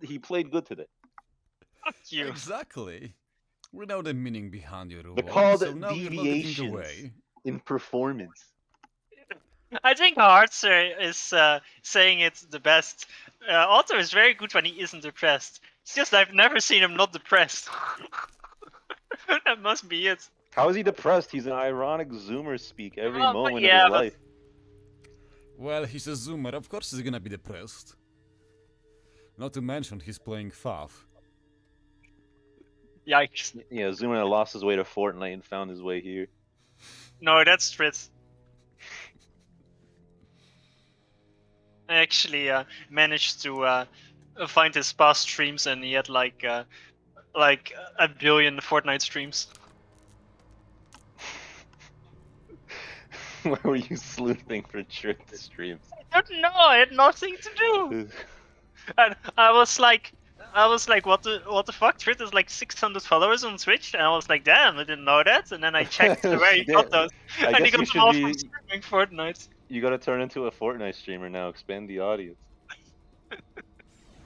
he played good today. Fuck you. Exactly. We know the meaning behind your They're reward, called so now you're not getting deviations away. in performance. I think Hartzer is saying it's the best. Otto is very good when he isn't depressed. It's just I've never seen him not depressed. That must be it. How is he depressed? He's an ironic Zoomer speak every Well, but moment yeah, of his but- life. Well, he's a zoomer, of course he's gonna be depressed. Not to mention he's playing FAF. Yikes. Yeah, Zoomer lost his way to Fortnite and found his way here. No, that's Fritz. I actually managed to find his past streams, and he had like a billion Fortnite streams. Where were you sleuthing for Trick streams? I don't know. I had nothing to do. And I was like, what the fuck? Trit is like 600 followers on Twitch, and I was like, damn, I didn't know that. And then I checked where he got those, I and he guess got you them all should from be. streaming Fortnite. You gotta turn into a Fortnite streamer now. Expand the audience.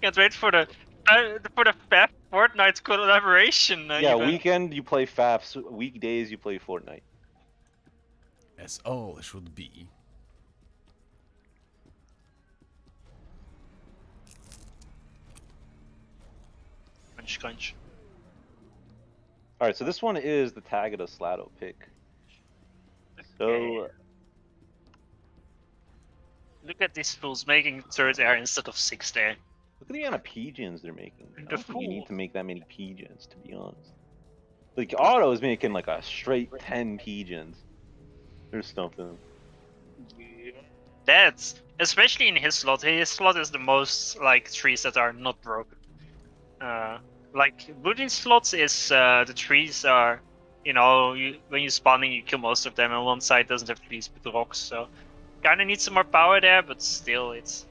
Can't wait for the FAF Fortnite collaboration. Yeah, even. weekend you play FAFs. Weekdays you play Fortnite. As all should be. Crunch, crunch. All right, so this one is the Tagada Sladow pick. So Okay. Look at these fools making third air instead of sixth air. look at the amount of P-gens they're making. I The don't think you need fool. to make that many P-gens, to be honest. Like Auto is making like a straight 10 P-gens or something. That's especially in his slot. His slot is the most like trees that are not broken. Like Bullied slots is the trees are, you know, when you're spawning you kill most of them, and one side doesn't have trees with rocks, so kind of needs some more power there, but still it's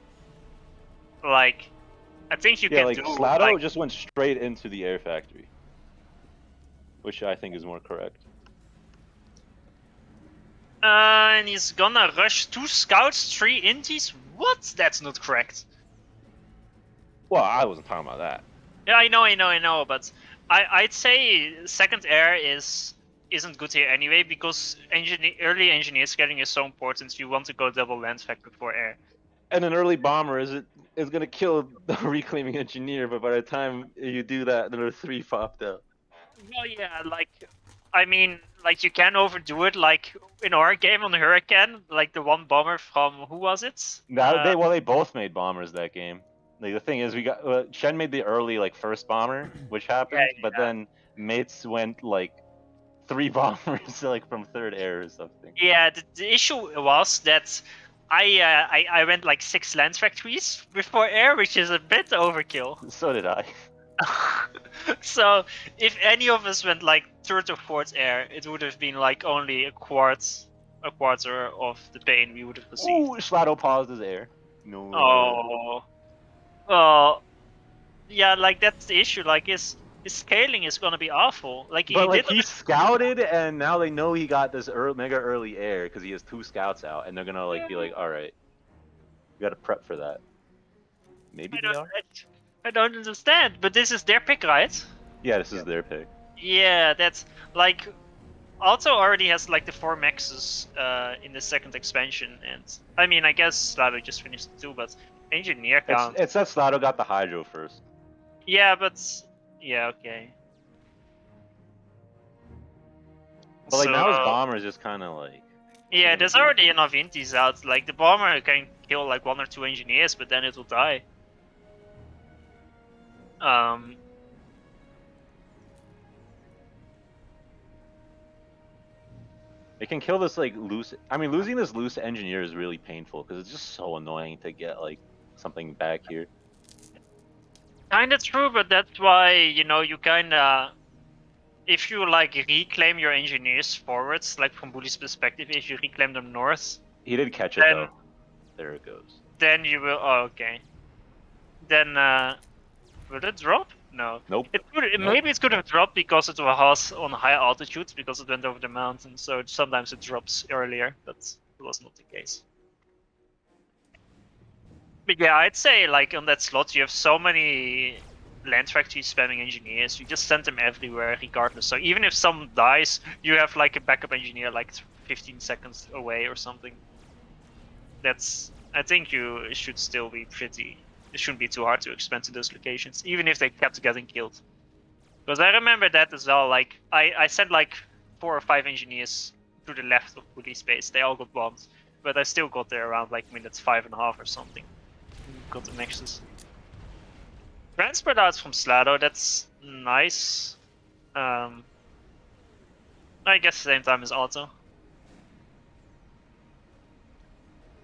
like I think you Yeah, can like do Sladow like, just went straight into the air factory, which I think is more correct. and he's gonna rush 2 scouts, 3 inties. What? That's not correct. Well, I wasn't talking about that. Yeah, I know, but I'd say second air isn't good here anyway, because early engineer scaling is so important. You want to go double land factor for air. And an early bomber is gonna kill the reclaiming engineer, but by the time you do that, there are 3 popped out. Well, yeah, like, I mean, like you can overdo it, like in our game on Huracan, like the one bomber from who was it? Now they both made bombers that game. Like the thing is, we got Shen made the early like first bomber, which happened, but then mates went like 3 bombers like from third air or something. Yeah, the issue was that I went like 6 land factories before air, which is a bit overkill. So did I. So if any of us went like third or fourth air, it would have been like only a quarter of the pain we would have received. Ooh, Sladow paused his air. No. Oh. Well, yeah, like that's the issue. Like his scaling is gonna be awful. Like But like did he scouted, and now they know he got this mega early air because he has 2 scouts out, and they're gonna like be like, all right, you gotta prep for that. Maybe they are. I don't understand. But this is their pick, right? Yeah, this is their pick. Yeah, that's like Auto already has like the 4 maxes in the second expansion, and I mean I guess Sladow just finished it too, but engineer count. It's that Sladow got the Hydro first. Yeah, but yeah, okay. But like So, now his bomber is just kind of like. yeah, there's already enough inties out. Like the bomber can kill like 1 or 2 engineers, but then it will die. It can kill this like loose. I mean, losing this loose engineer is really painful because it's just so annoying to get like something back here. Kinda true, but that's why, you know, you kinda, if you like reclaim your engineers forwards, like from Bully's perspective, if you reclaim them north, He did catch it Then- though. There it goes. then you will. Oh, okay. Then will it drop? No. Nope. Maybe it could have dropped because it was on high altitudes because it went over the mountain. So sometimes it drops earlier, but it was not the case. But yeah, I'd say like on that slot you have so many land factory spamming engineers. You just send them everywhere, regardless. So even if someone dies, you have like a backup engineer like 15 seconds away or something. That's. I think you should still be pretty. It shouldn't be too hard to expand to those locations, even if they kept getting killed. Because I remember that as well. Like I sent like 4 or 5 engineers to the left of Bully space. They all got bombed, but I still got there around like minutes 5.5 or something. Got the nexus. Transport outs from Sladow. That's nice. I guess same time as Auto.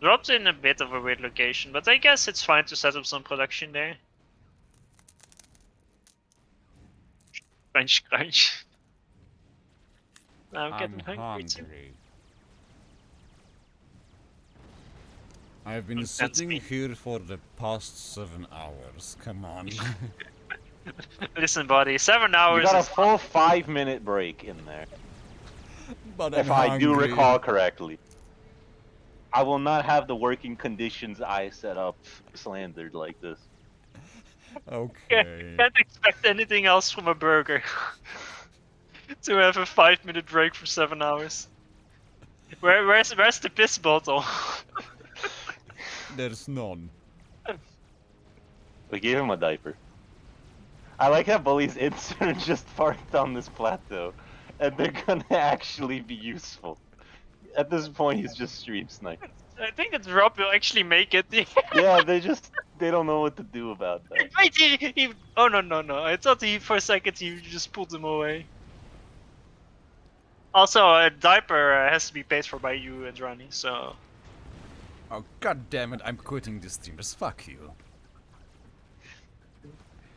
Dropped in a bit of a weird location, but I guess it's fine to set up some production there. Crunch, crunch. I'm getting hungry too. I've been sitting here for the past 7 hours. Come on. Listen, buddy, 7 hours. You got a full 5-minute break in there. But if I do recall correctly. I will not have the working conditions I set up slandered like this. Okay. Can't expect anything else from a burger. To have a 5-minute break for 7 hours. Where's the piss bottle? There's none. We gave him a diaper. I like how Bully's intern just parked on this plateau, and they're gonna actually be useful. At this point, he's just stream sniping. I think that Rob will actually make it. Yeah, they don't know what to do about that. Wait, he oh no! I thought for a second he just pulled them away. Also, a diaper has to be paid for by you, Endranii. So. Oh god damn it! I'm quitting this stream. Just fuck you.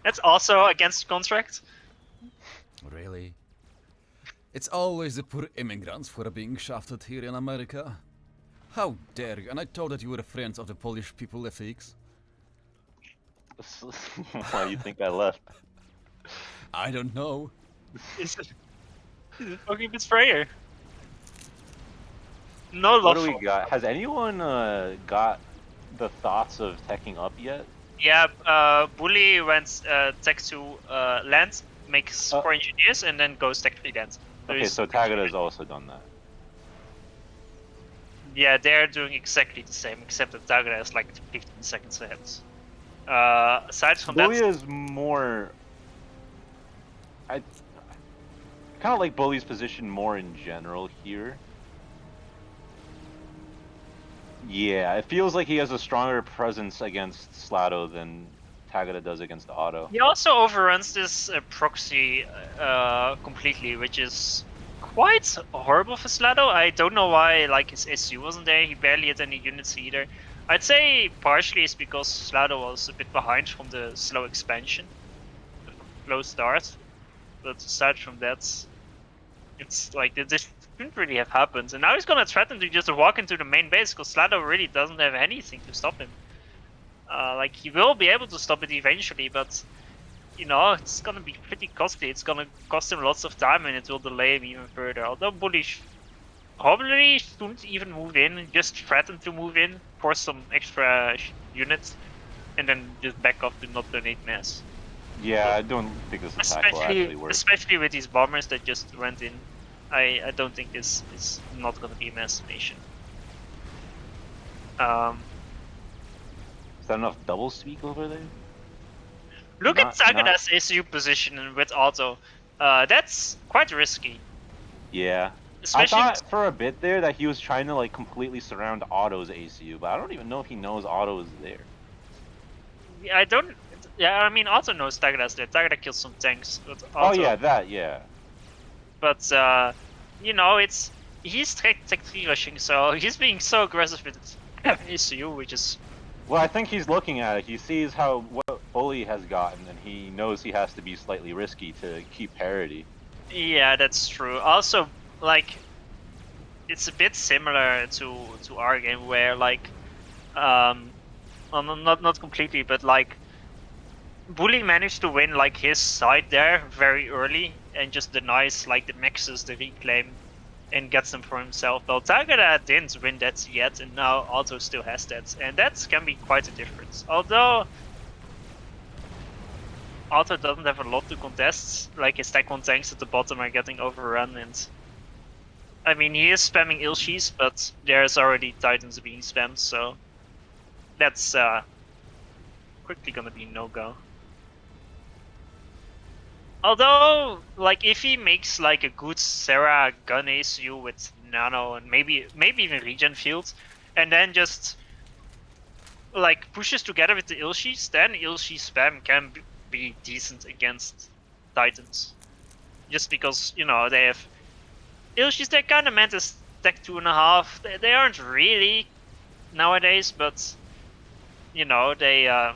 That's also against contract. Really? It's always the poor immigrants who are being shafted here in America. How dare you? And I thought that you were friends of the Polish people, FX. Why do you think I left? I don't know. He's a fucking betrayer. No love. What do we got? Has anyone got the thoughts of teching up yet? Yeah, Bully went tech to land, makes 4 engineers, and then goes tech 3 land. Okay, so Tagada has also done that. Yeah, they're doing exactly the same, except that Tagada is like 15 seconds ahead. Aside from Bully that, is more. I kind of like Bully's position more in general here. Yeah, it feels like he has a stronger presence against Sladow than Tagada does against Auto. he also overruns this proxy completely, which is quite horrible for Sladow. I don't know why like his SU wasn't there. He barely had any units either. I'd say partially it's because Sladow was a bit behind from the slow expansion, the slow start. But aside from that, it's like this shouldn't really have happened. And now he's gonna threaten to just walk into the main base because Sladow really doesn't have anything to stop him. Like he will be able to stop it eventually, but you know it's gonna be pretty costly. It's gonna cost him lots of time, and it will delay him even further. Although Bully probably shouldn't even move in, just threaten to move in, force some extra units, and then just back off to not donate mass. Yeah, I don't think this attack will actually work. Especially with these bombers that just went in. I don't think this is not gonna be a mass donation. Is that enough double speak over there? Look at Tagada's SU position with Auto. That's quite risky. Yeah. Especially I thought for a bit there that he was trying to like completely surround Auto's ACU, but I don't even know if he knows Auto is there. I don't. Yeah, I mean Auto knows Tagada's there. Tagada kills some tanks. But Auto, oh yeah, that yeah. But you know, he's tech 3 rushing, so he's being so aggressive with his ACU, which is. Well, I think he's looking at it. He sees what Bully has gotten, and he knows he has to be slightly risky to keep parity. Yeah, that's true. Also, like, it's a bit similar to our game where like, not completely, but like, Bully managed to win like his side there very early and just denies like the mexes, the reclaim, and gets them for himself. Well, Tagada didn't win that yet, and now Auto still has that, and that can be quite a difference. Although Auto doesn't have a lot to contest, like his Tech 1 tanks at the bottom are getting overrun, and I mean, he is spamming Ilshis, but there's already Titans being spammed, so that's quickly gonna be no-go. Although, like, if he makes like a good Sarah gun ASU with Nano and maybe even regen field, and then just like pushes together with the Ilshis, then Ilshi spam can be decent against Titans. Just because, you know, they have Ilshis, they're kind of meant to stack 2.5. They aren't really nowadays, but you know, they're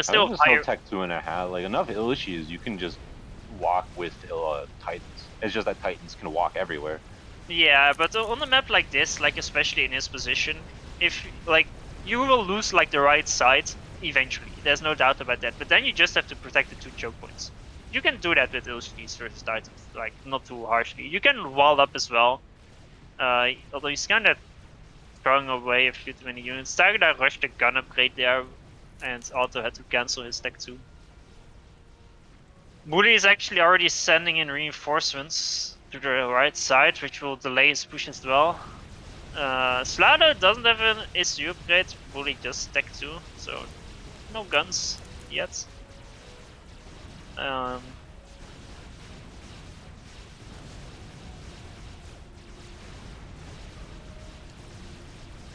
still just higher. no tech 2.5. Like enough Ilishis, you can just walk with Titans. It's just that Titans can walk everywhere. Yeah, but on a map like this, like especially in his position, if like you will lose like the right side eventually. There's no doubt about that. But then you just have to protect the 2 choke points. You can do that with Ilshis versus Titans, like not too harshly. You can wall up as well. Although he's kind of throwing away a few too many units. Tagada rushed the gun upgrade there, and Auto had to cancel his tech 2. Bully is actually already sending in reinforcements to the right side, which will delay his push as well. Sladow doesn't have an SU upgrade, Bully just tech 2, so no guns yet.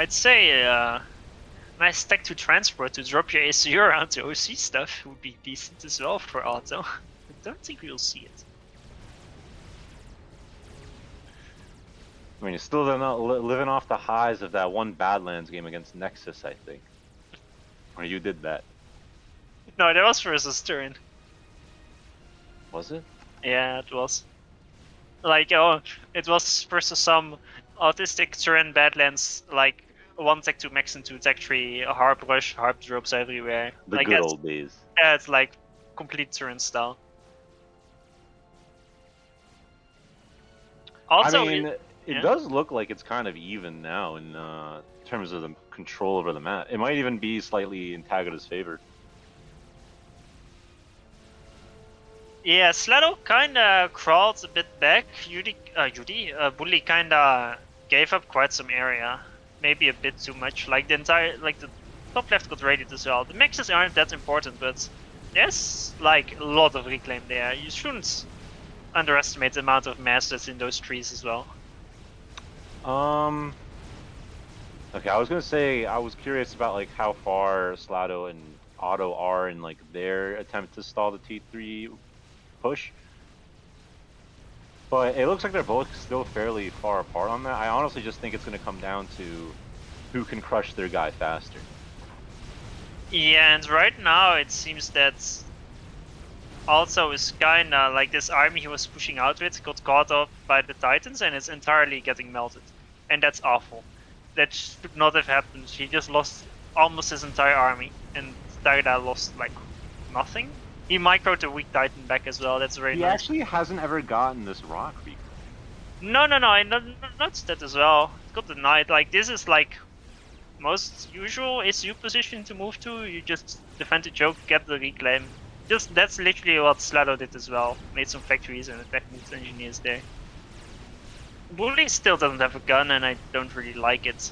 I'd say nice tech to transport to drop your ACU around to OC stuff would be decent as well for Auto. I don't think we'll see it. I mean, you're still not living off the highs of that one Badlands game against Nexus, I think. Or you did that. No, that was versus Turin. Was it? Yeah, it was. Like, oh, it was versus some autistic Turin Badlands, like 1 tech 2 max and 2 tech 3, a harp rush, harp drops everywhere. The like, good old days. Yeah, it's like complete Turin style. Also, I mean, it does look like it's kind of even now in terms of the control over the map. It might even be slightly in Tagada's favor. Yeah, Sladow kinda crawled a bit back. Bully kinda gave up quite some area. Maybe a bit too much. Like the top left got raided as well. The maxes aren't that important, but there's like a lot of reclaim there. You shouldn't underestimate the amount of mass that's in those trees as well. Okay, I was gonna say I was curious about like how far Sladow and Auto are in like their attempt to stall the T3 push. But it looks like they're both still fairly far apart on that. I honestly just think it's gonna come down to who can crush their guy faster. Yeah, and right now it seems that also is kinda like this army he was pushing out with got caught up by the Titans and it's entirely getting melted. And that's awful. That should not have happened. He just lost almost his entire army, and Tagada lost like nothing. He microed the weak Titan back as well. That's very nice. He actually hasn't ever gotten this rock reclaim. No, I noticed that as well. It got denied. Like this is like most usual SU position to move to. You just defend the choke, get the reclaim. Just that's literally what Sladow did as well. Made some factories and attack moved engineers there. Bully still doesn't have a gun, and I don't really like it.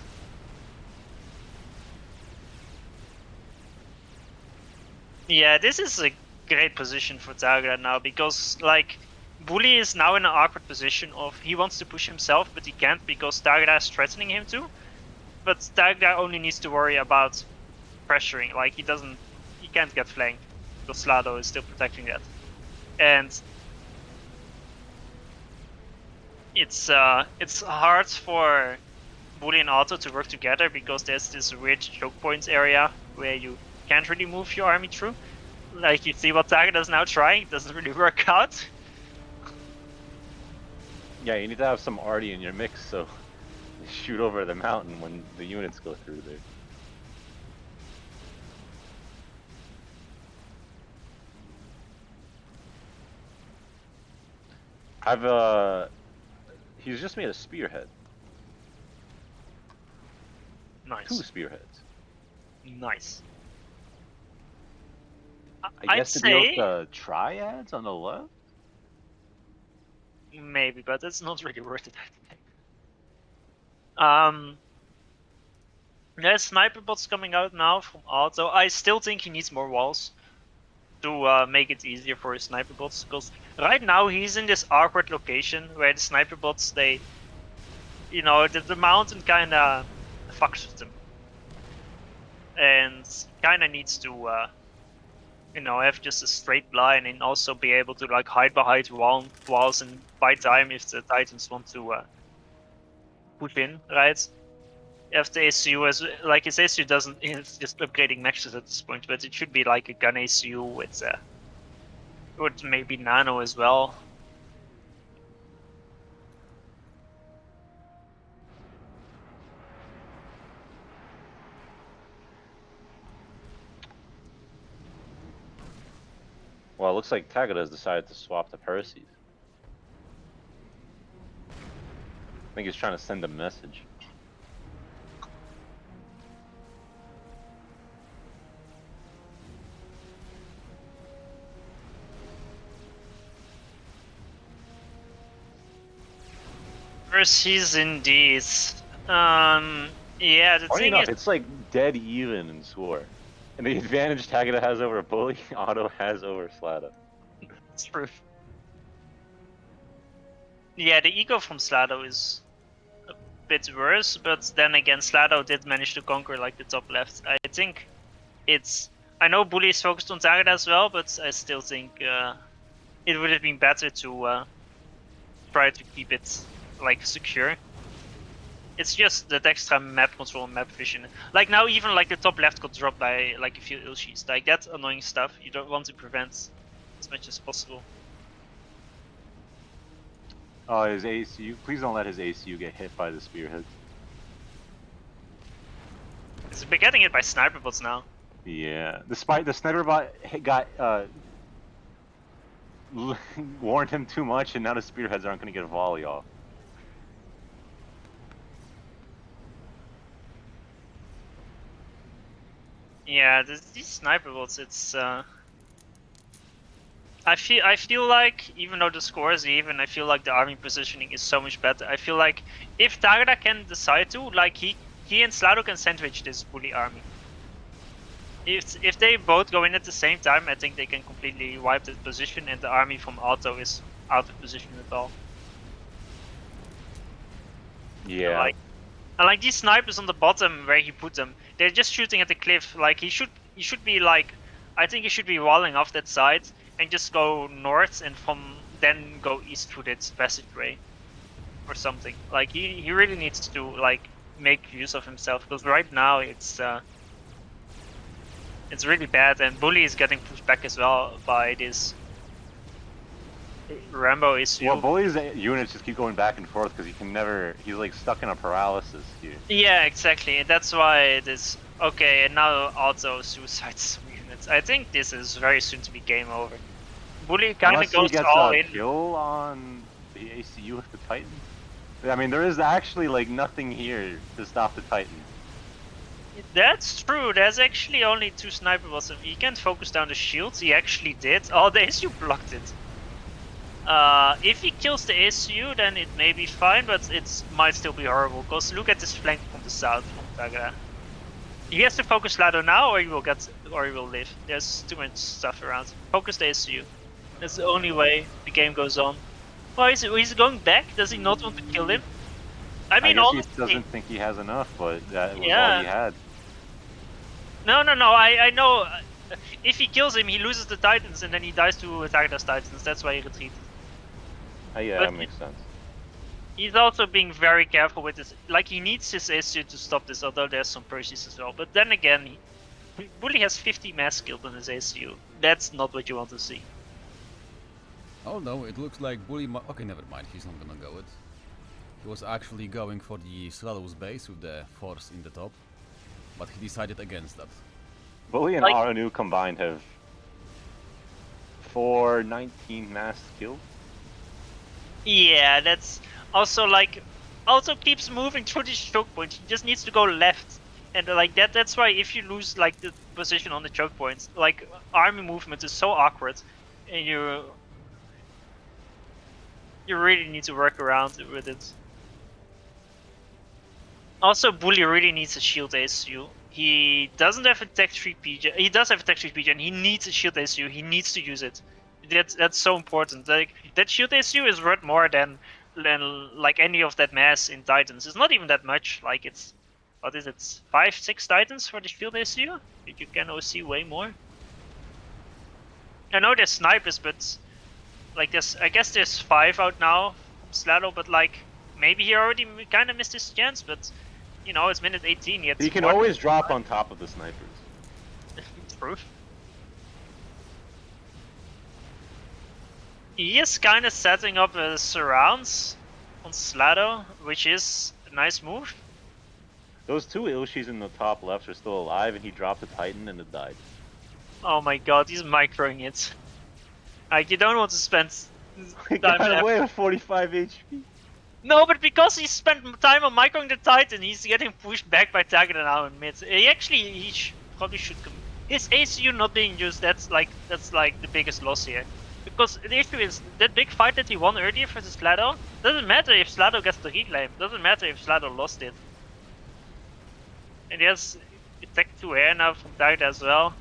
Yeah, this is a great position for Tagada now, because like Bully is now in an awkward position of he wants to push himself, but he can't because Tagada is threatening him to. But Tagada only needs to worry about pressuring, like he can't get flanked because Sladow is still protecting that. And it's hard for Bully and Auto to work together because there's this weird choke points area where you can't really move your army through. Like you see what Tagada's now trying, it doesn't really work out. Yeah, you need to have some arty in your mix so you shoot over the mountain when the units go through there. He's just made a spearhead. Nice. 2 spearheads. Nice. I guess to deal with say the triads on the left? maybe, but it's not really worth it, I think. There's sniper bots coming out now from Auto. I still think he needs more walls to make it easier for his sniper bots, because right now he's in this awkward location where the sniper bots, they, you know, the mountain kind of fucks with them, and kind of needs to, you know, have just a straight line and also be able to like hide behind walls and buy time if the Titans want to push in, right? If the ACU as like his ACU doesn't, it's just upgrading matches at this point, but it should be like a gun ACU with maybe nano as well. Well, it looks like Tagada has decided to swap to Percy's. I think he's trying to send a message. Percy's indeed. Yeah, the Funny thing enough, is, it's like dead even in score. And the advantage Tagada has over Bully, Auto has over Sladow. it's true. Yeah, the ego from Sladow is a bit worse, but then again, Sladow did manage to conquer like the top left. I think it's. I know Bully is focused on Tagada as well, but I still think it would have been better to try to keep it like secure. It's just that extra map control and map vision. Like now, even like the top left got dropped by like a few Ilshis. Like that annoying stuff you don't want to prevent as much as possible. Oh, his ACU. Please don't let his ACU get hit by the spearheads. It's getting hit by sniper bots now. Yeah. Despite the sniper bot got warned him too much, and now the spearheads aren't going to get a volley off. Yeah, these sniper bots, it's I feel like even though the score is even, I feel like the army positioning is so much better. I feel like if Tagada can decide to, like he and Sladow can sandwich this Bully army. If they both go in at the same time, I think they can completely wipe the position, and the army from Auto is out of position at all. Yeah. And like these snipers on the bottom where he put them, they're just shooting at the cliff. Like he should be like, I think he should be walling off that side and just go north and from then go east through that passageway or something. Like he really needs to like make use of himself, because right now it's really bad, and Bully is getting pushed back as well by this Rambo issue. Well, Bully's units just keep going back and forth because he can never. He's like stuck in a paralysis here. Yeah, exactly. And that's why it is okay. And now also suicides some units. I think this is very soon to be game over. Bully kind of goes he gets all a in. kill on the ACU with the Titan. I mean, there is actually like nothing here to stop the Titan. That's true. There's actually only 2 sniper bots. If he can't focus down the shields, he actually did. Oh, the ACU blocked it. If he kills the ACU, then it may be fine, but it might still be horrible. Because look at this flank from the south from Tagada. He has to focus Sladow now, or he will live. There's too much stuff around. Focus the ACU. That's the only way the game goes on. Oh, he's going back. Does he not want to kill him? I mean, guess honestly, he doesn't think he has enough, but that was Yeah. all he had. No. I know. If he kills him, he loses the Titans, and then he dies to Tagada's Titans. That's why he retreated. Yeah, But that makes sense. He's also being very careful with this. Like, he needs his ACU to stop this, although there's some Percy's as well. But then again, Bully has 50 mass killed on his ACU. That's not what you want to see. Oh no, it looks like Bully okay, never mind, he's not gonna go it. He was actually going for the Sladow's base with the force in the top, but he decided against that. Bully and Like- AutoNoob combined have 419 mass kills. Yeah, that's... Also, like, Auto keeps moving through this choke point. He just needs to go left. And like that's why if you lose like the position on the choke points, like army movement is so awkward, and you really need to work around with it. Also, Bully really needs a shield ASU. He doesn't have a tech 3 PG. He does have a tech 3 PG, and he needs a shield ASU. He needs to use it. That's so important. Like that shield ASU is worth more than like any of that mass in Titans. It's not even that much. Like it's, what is it, 5-6 Titans for the shield ASU? You can OC way more. I know there's snipers, but like I guess there's 5 out now from Sladow, but like maybe he already kind of missed his chance, but you know, it's minute 18 yet. He can always drop on top of the snipers. True. He is kind of setting up surrounds on Sladow, which is a nice move. Those 2 Ilshis in the top left are still alive, and he dropped a Titan and it died. Oh my god, he's microing it. Like, you don't want to spend He time got away with 45 HP. No, but because he spent time on microing the Titan, he's getting pushed back by Tagada now in mid. Probably should come. His ACU not being used, that's like the biggest loss here. Because the issue is, that big fight that he won earlier versus Sladow, doesn't matter if Sladow gets the reclaim, doesn't matter if Sladow lost it. And he has Tech 2 air now from Tagada as well.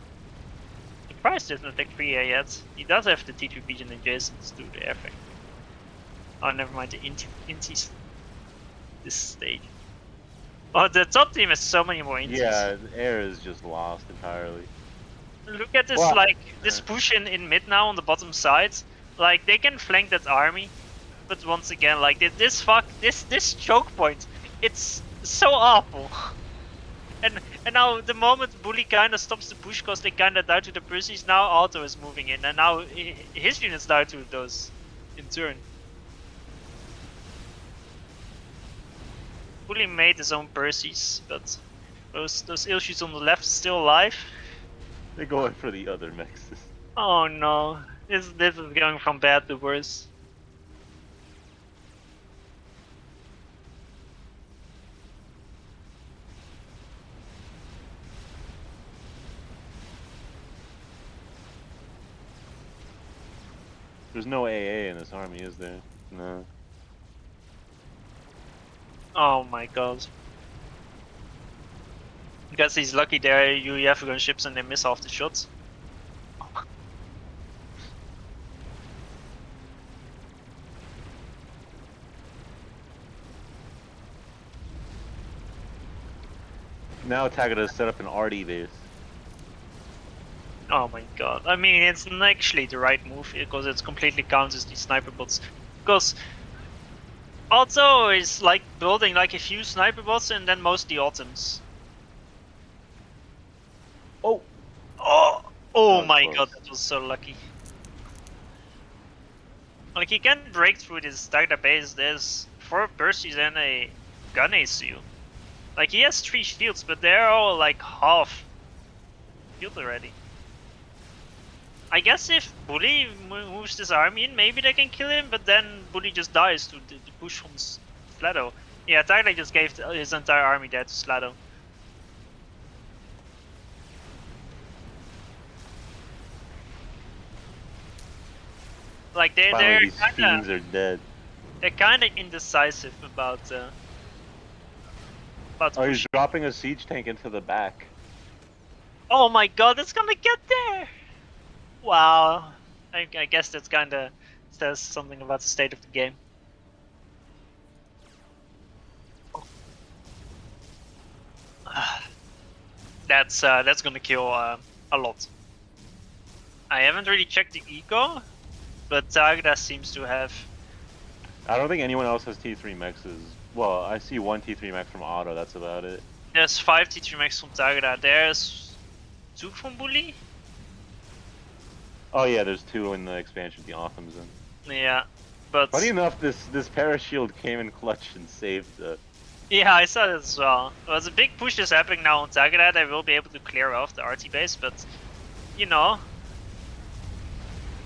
Surprised there's no Tech 3 air yet. He does have the T3 pigeon adjacent to the air effect. Oh, never mind, the inties. This stage. Oh, the top team has so many more inties. Yeah, air is just lost entirely. Look at this, like, this push in mid now on the bottom side. Like, they can flank that army. But once again, like, this choke point, it's so awful. And now, the moment Bully kinda stops the push because they kinda die to the Percies, now Auto is moving in. And now his units die to those in turn. Bully made his own Percies, but those Ilshis on the left still alive. They're going for the other mexes. Oh no, this is going from bad to worse. There's no AA in this army, is there? No. Oh my god. Guess he's lucky there, you have gun ships and they miss half the shots. Now Tagada set up an RD base. Oh my god. I mean, it's actually the right move because it completely counters these sniper bots. Because Auto is like building like a few sniper bots and then mostly autumns. Oh! Oh my close. god, that was so lucky. Like, he can break through this Tagada base. There's 4 Percies and a gun ACU. Like, he has 3 shields, but they're all like half shield already. I guess if Bully moves this army in, maybe they can kill him, but then Bully just dies to the push from Sladow. Yeah, Tagada just gave his entire army there to Sladow. Like Finally, these fiends are dead. They're kinda indecisive about Oh, he's dropping a siege tank into the back. Oh my god, it's gonna get there! Wow. I guess that's kinda says something about the state of the game. That's gonna kill a lot. I haven't really checked the eco, but Tagada seems to have. I don't think anyone else has T3 mexes. Well, I see 1 T3 mex from Auto, that's about it. There's 5 T3 max from Tagada. There's 2 from Bully. Oh yeah, there's 2 in the expansion, the Autumn's in. Yeah, but Funny enough, this Parashield came in clutch and saved it. yeah, I saw that as well. There's a big push is happening now on Tagada. They will be able to clear off the RT base, but you know,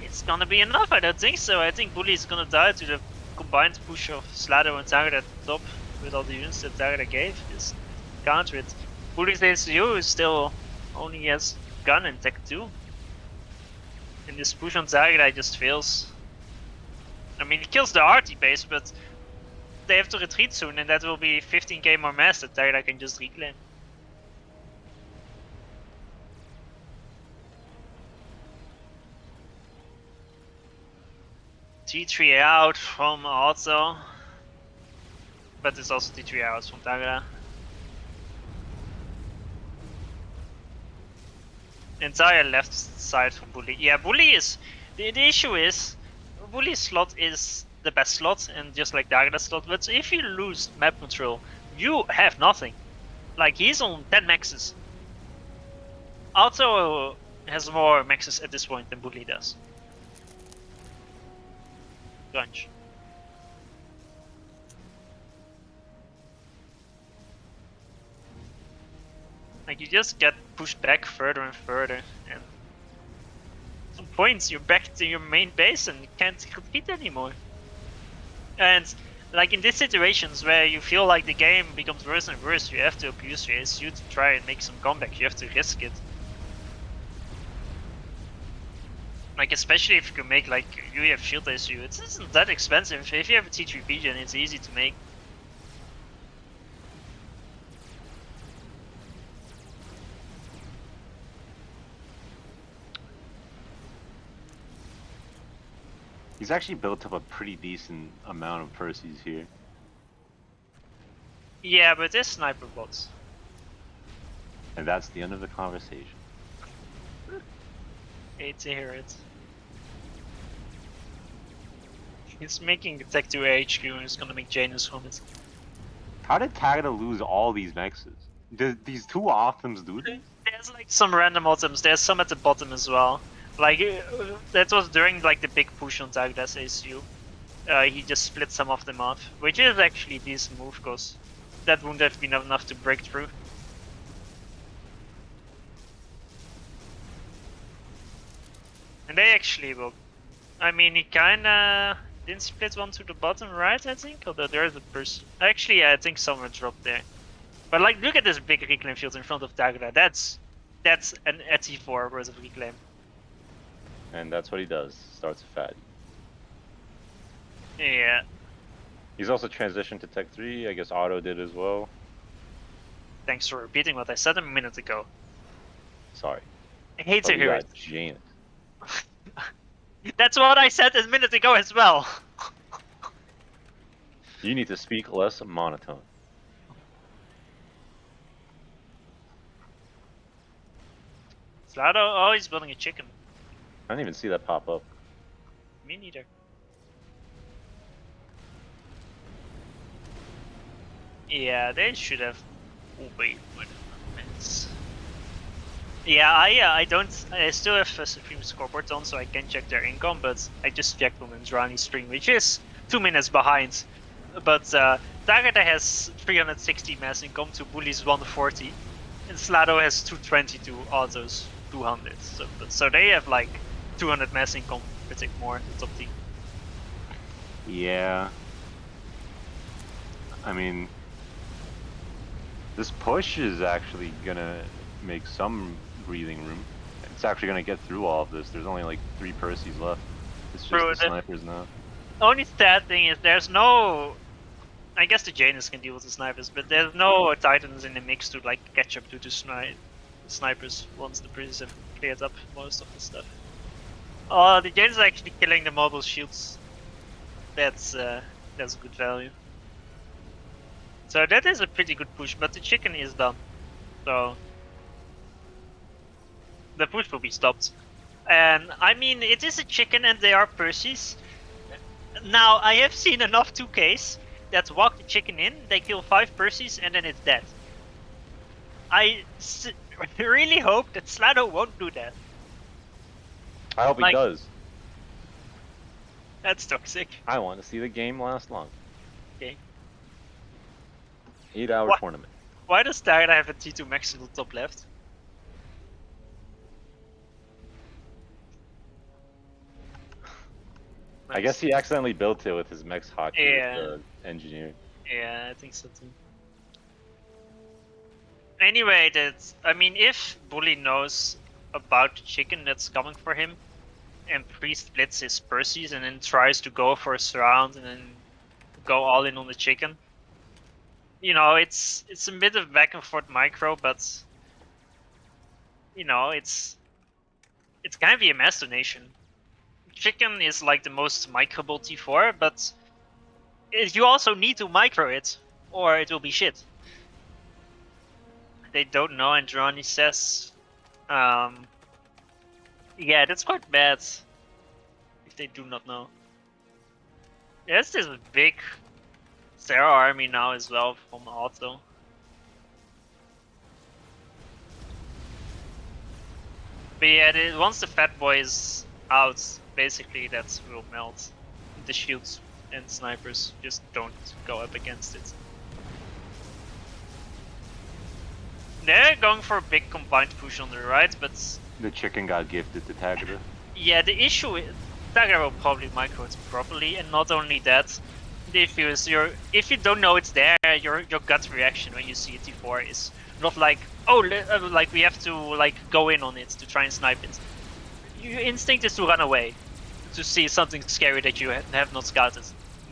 it's gonna be enough. I don't think so. I think Bully is gonna die to the combined push of Sladow and Tagada at the top with all the units that Tagada gave is counter it. Bully's ACU is still only has gun and tech 2. And this push on Tagada just fails. I mean, he kills the RT base, but they have to retreat soon, and that will be 15k more mass that Tagada can just reclaim. T3 out from Auto, but it's also T3 out from Tagada. Entire left side from Bully. Yeah, Bully is... The issue is, Bully's slot is the best slot, and just like Tagada's slot, but if you lose map control, you have nothing. Like, he's on 10 maxes. Auto has more maxes at this point than Bully does. Gunch. Like, you just get pushed back further and further, and at some points you're back to your main base and you can't compete anymore. And like in these situations where you feel like the game becomes worse and worse, you have to abuse your SU to try and make some comeback. You have to risk it. Like, especially if you can make like you have shield SU, it isn't that expensive. If you have a T3 Pigeon, it's easy to make. He's actually built up a pretty decent amount of Percy's here. Yeah, but there's sniper bots. And that's the end of the conversation. Hate to hear it. He's making the Tech 2 HQ and he's gonna make Janus from it. How did Tagada lose all these mexes? Did these two Optims do this? There's like some random items, there's some at the bottom as well. Like, that was during like the big push on Tagada's ACU. He just split some of them off, which is actually a decent move, because that wouldn't have been enough to break through. And they actually will. I mean, he kinda didn't split one to the bottom right, I think, although there's a person. Actually, I think someone dropped there. But like, look at this big reclaim field in front of Tagada. That's an ET4 worth of reclaim. And that's what he does. Starts a fatty. Yeah. He's also transitioned to Tech 3. I guess Auto did as well. Thanks for repeating what I said a minute ago. Sorry. I hate to hear it. Janus. That's what I said a minute ago as well. You need to speak less monotone. Sladow, oh, he's building a chicken. I didn't even see that pop up. Me neither. Yeah, they should have. Oh, wait minutes. Yeah, I still have a Supreme scoreboard on, so I can check their income, but I just checked on Endranii stream, which is 2 minutes behind. But Tagada has 360 mass income to Bully's 140, and Sladow has 220 to Auto's 200. So they have like 200 mass income, I think, more the top team. Yeah. I mean, this push is actually gonna make some breathing room. It's actually gonna get through all of this. There's only like 3 Percys left. It's just the snipers now. Only sad thing is there's no. I guess the Janus can deal with the snipers, but there's no Titans in the mix to like catch up to the snipers once the Percys have cleared up most of the stuff. Oh, the Janus are actually killing the mobile shields. That's good value. So that is a pretty good push, but the chicken is done. So the push will be stopped. And I mean, it is a chicken and they are Percys. Now, I have seen enough 2Ks that walk the chicken in, they kill 5 Percys and then it's dead. I really hope that Sladow won't do that. I hope he does. That's toxic. I want to see the game last long. Okay. 8-hour tournament. Why does Tagada have a T2 max in the top left? I guess he accidentally built it with his mech's hockey Yeah. with the engineer. Yeah, I think so too. Anyway, I mean, if Bully knows about the chicken that's coming for him, and pre-splits his Percies and then tries to go for a surround and then go all in on the chicken, you know, it's a bit of back and forth micro, but you know, it's gonna be a master nation. Chicken is like the most microable T4, but you also need to micro it, or it will be shit. They don't know, Endranii says. Yeah, that's quite bad. If they do not know. There's this big Sarah army now as well from Auto. But yeah, once the fat boy is out, basically that will melt. The shields and snipers just don't go up against it. They're going for a big combined push on the right, but The chicken got gifted to Tagada. yeah, the issue is Tagada will probably micro it properly, and not only that, the issue is if you don't know it's there, your gut reaction when you see a T4 is not like, oh, like we have to like go in on it to try and snipe it. Your instinct is to run away, to see something scary that you have not scouted.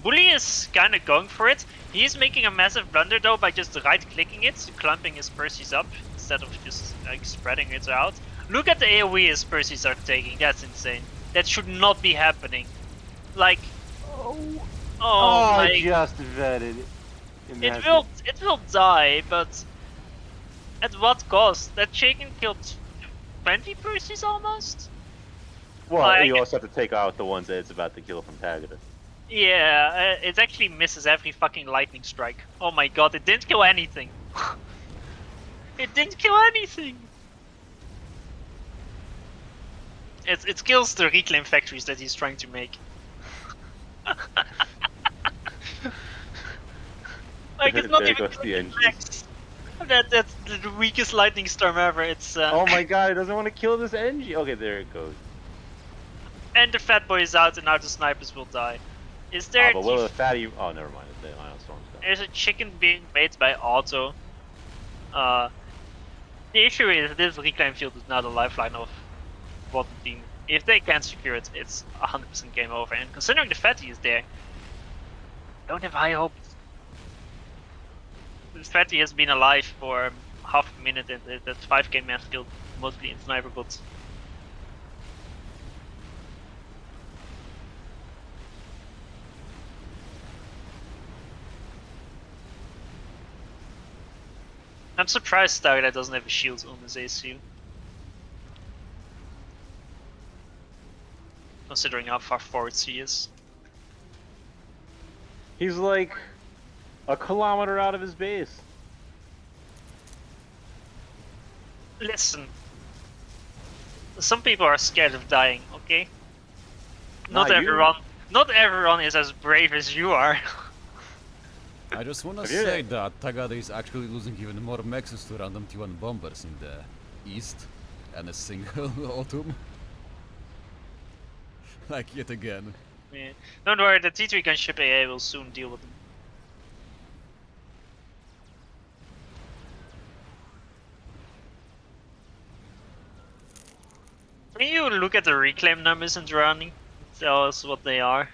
Bully is kind of going for it. He is making a massive blunder though by just right-clicking it, clumping his Percies up instead of just like spreading it out. Look at the AoE his Percies are taking. That's insane. That should not be happening. Like, oh my! I just vetted. It will die, but at what cost? That chicken killed 20 Percies almost. Well, Like- you also have to take out the ones that it's about to kill from Tagada. Yeah, it actually misses every fucking lightning strike. Oh my god, it didn't kill anything. It didn't kill anything. It kills the reclaim factories that he's trying to make. Like it's not There even goes the engine. max. That's the weakest lightning storm ever. It's Oh my god, it doesn't want to kill this engine. Okay, there it goes. and the fat boy is out, and now the snipers will die. Is there? But will the fatty? Oh, never mind. The ion storm's gone. There's a chicken being made by Auto. The issue is this reclaim field is now the lifeline of bottom team. If they can't secure it, it's 100% game over. And considering the fatty is there, don't have high hopes. The fatty has been alive for half a minute, and that's 5k mass killed mostly in sniper bots. I'm surprised Tagada doesn't have a shield on his ACU. Considering how far forward he is. He's like a kilometer out of his base. Listen. Some people are scared of dying, okay? Not you. Not everyone is as brave as you are. I just wanna Have you- say that Tagada is actually losing even more mexes to random T1 bombers in the east and a single autumn. Like yet again. Yeah. Don't worry, the T3 gunship AA will soon deal with them. Can you look at the reclaim numbers in Endranii? Tell us what they are.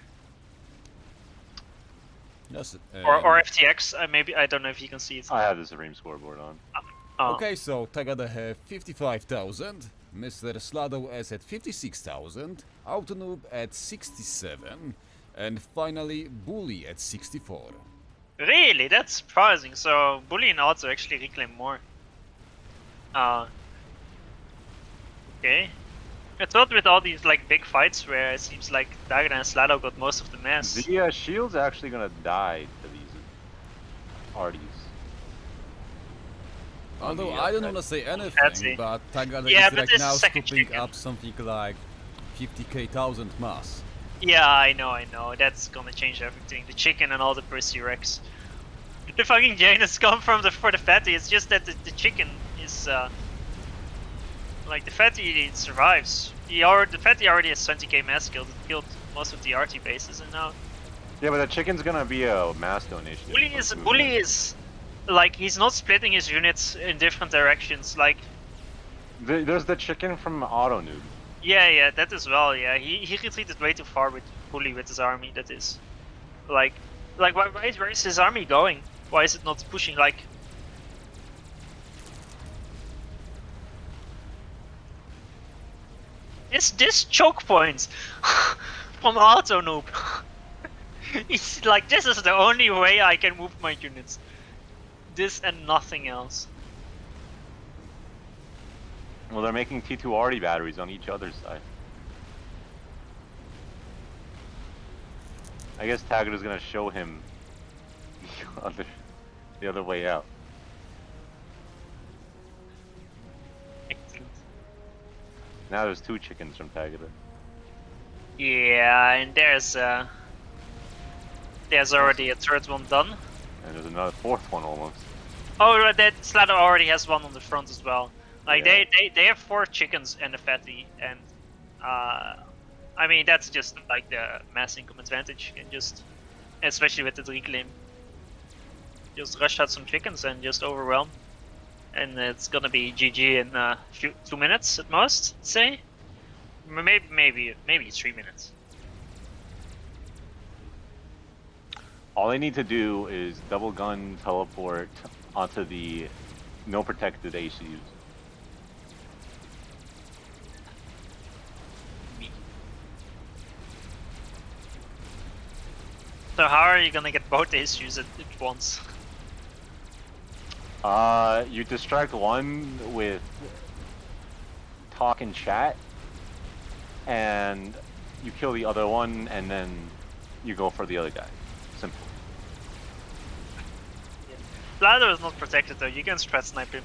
Yes, Or FTX, maybe, I don't know if you can see it. I have the Supreme scoreboard on. Oh. Okay, so Tagada have 55,000, Mr. Sladow is at 56,000, AutoNoob at 67, and finally Bully at 64. Really? That's surprising. So Bully and Auto actually reclaim more. Okay. I thought with all these like big fights where it seems like Tagada and Sladow got most of the mass. The shield's actually gonna die to these arties. Although Yeah, I don't that- wanna say That's anything, it. but Tagada Yeah, is but right this now is second scooping chicken. up something like 50,000 mass. Yeah, I know. That's gonna change everything. The chicken and all the Percy Rex. The fucking Janus come from for the fatty. It's just that the chicken is Like the fatty survives. The fatty already has 20k mass killed. It killed most of the RT bases, and now Yeah, but the chicken's gonna be a mass donation. Bully is like he's not splitting his units in different directions. Like There's the chicken from AutoNoob. yeah, that as well. Yeah, he retreated way too far with Bully with his army. That is, like where is his army going? Why is it not pushing? Like this choke points from AutoNoob. It's like this is the only way I can move my units. This and nothing else. Well, they're making T2RD batteries on each other's side. I guess Tagada's gonna show him the other way out. Excellent. Now there's 2 chickens from Tagada. Yeah, and there's already a third one done. And there's another 4th one almost. Oh, right, that Sladow already has one on the front as well. Like Yeah. they have 4 chickens and a fatty, and I mean that's just like the mass income advantage, and just especially with the reclaim, just rush out some chickens and just overwhelm, and it's gonna be GG in 2 minutes at most. I'd say, maybe 3 minutes. All they need to do is double gun teleport onto the no protected ACUs. So how are you gonna get both issues at once? You distract one with talk and chat, and you kill the other one, and then you go for the other guy. Simple. Sladow is not protected though, you can strat snipe him.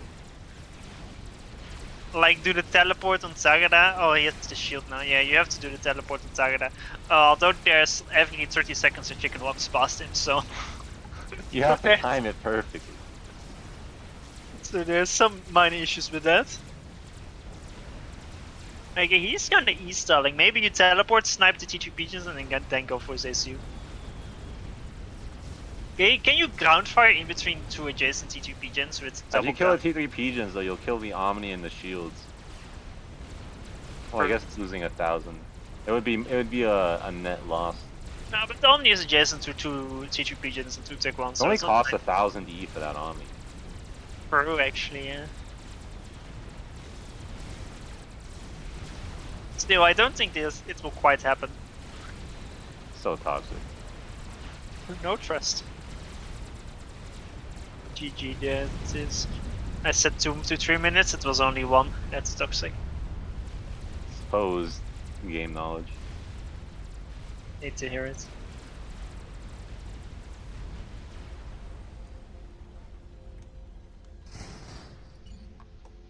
Like do the teleport on Tagada. Oh, he has the shield now. Yeah, you have to do the teleport on Tagada. Although there's every 30 seconds a chicken walks past him, so... You have to time it perfectly. So there's some minor issues with that. Like he's kinda E-stalling. Maybe you teleport, snipe the T2 pigeons, and then go for his ACU. Okay, can you ground fire in between 2 adjacent T2 pigeons with If double you kill the ground? T3 pigeons, though, you'll kill the Omni and the shields. Well, I guess it's losing 1,000. It would be a net loss. No, but the Omni is adjacent to 2 T2 pigeons and 2 Tech 1. It only costs 1,000 E for that Omni. True, actually, yeah. Still, I don't think it will quite happen. So toxic. No trust. GG, there it is. I said 2 to 3 minutes, it was only 1. That's toxic. Supposed game knowledge. Need to hear it.